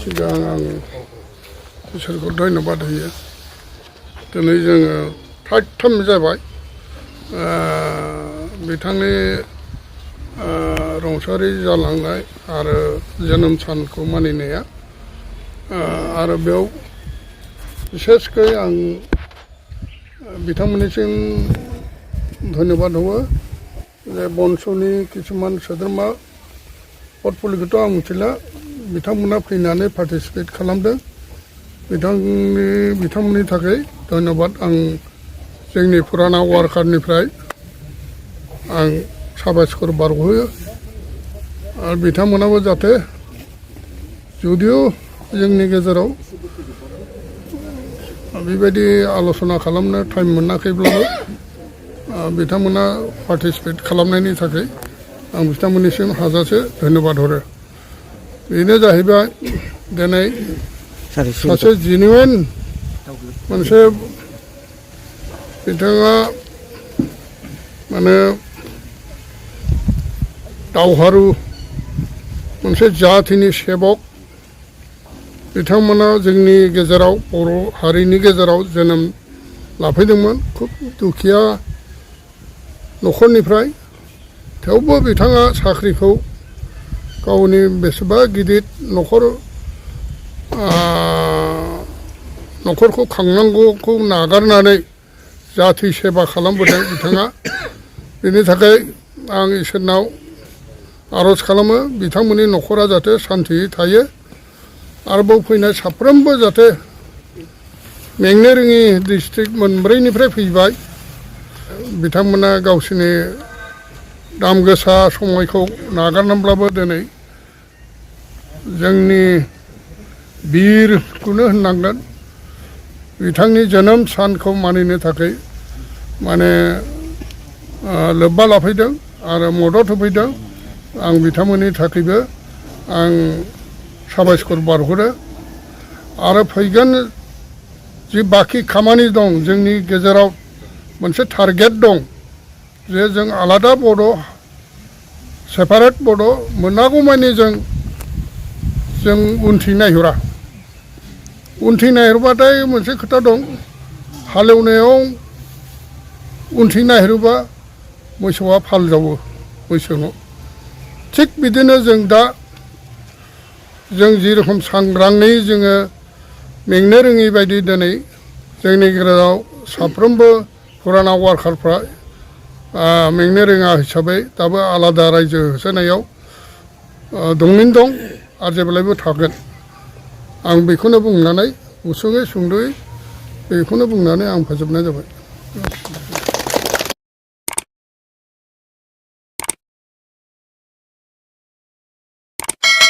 सिगां आं इसोरखौ धन्यबाद होयो दिनै जोङो थाम जाबाय बिथांनि रुंसारि जालांनाय आरो जोनोम सानखौ मानिनाया आरो बेयाव बिसेसकै आं बिथांमोननिसिम धन्यबाद होयो जे बंस'नि किसुमान सोद्रोमा पर्टफलिय'खौथ' आं मिथिला बिथांमोना फैनानै पार्टिसिपेट खालामदों बिथांमोननि थाखाय धन्यबाद आं जोंनि फुराना वार्कारनिफ्राय आं साबायखर बावहरो आरो बिथांमोनाबो जाहाथे जुदिअ जोंनि गेजेराव बेबायदि आलोचना खालामनो टाइम मोनाखैब्लाबो बिथांमोना पार्टिसिपेट खालामनायनि थाखाय आं बिथांमोननिसिम हाजासे धन्यबाद हरो बेनो जाहैबाय दिनै सासे जेनुइन मोनसे बिथाङा माने दावहारु मोनसे जाथिनि सेबक बिथांमोना जोंनि गेजेराव बर' हारिनि गेजेराव जोनोम लाफैदोंमोन खुब दुखिया न'खरनिफ्राय थेवबो बिथाङा साख्रिखौ गावनि बेसेबा गिदिर न'खरखौ खांनांगौखौ नागारनानै जाथि सेबा खालामबोदों बिथाङा बेनि थाखाय आं इसोरनाव आर'ज खालामो बिथांमोननि न'खरा जाहाथे सान्थियै थायो आरोबाव फैनाय साफ्रोमबो जाहाथे मेंनो रोङि डिस्ट्रिक्ट मोनब्रैनिफ्राय फैबाय बिथांमोना गावसोरनि दाम गोसा समायखौ नागारनानैब्लाबो दिनै जोंनि बिरखौनो होननांगोन बिथांनि जोनोम सानखौ मानिनो थाखाय माने लोब्बा लाफैदों आरो मदद होफैदों आं बिथांमोननि थाखायबो आं साबायखर बावहरो आरो फैगोन जि बाखि खामानि दं जोंनि गेजेराव मोनसे टारगेट दं जे जों आलादा बड' सेपारेट बड' मोनागौमानि जों उनथिं नायहरा उनथिं नायहरबाथाय मोनसे खोथा दं हालेवनायाव उनथिं नायहरोबा मोसौआ फाल जावो मैसोनाव थिग बिदिनो जों दा जों जेरखम सांग्राङै जोङो मेंनो रोङि बायदि दिनै जोंनि गेजेराव साफ्रोमबो फुराना वार्कारफ्रा मेंनो रोङा हिसाबै दाबो आलादा रायजो होसोनायाव दंमोन दं आरो जेब्लायबो थागोन आं बेखौनो बुंनानै गुसुङै सुंद'यै बेखौनो बुंनानै आं फोजोबनाय जाबाय।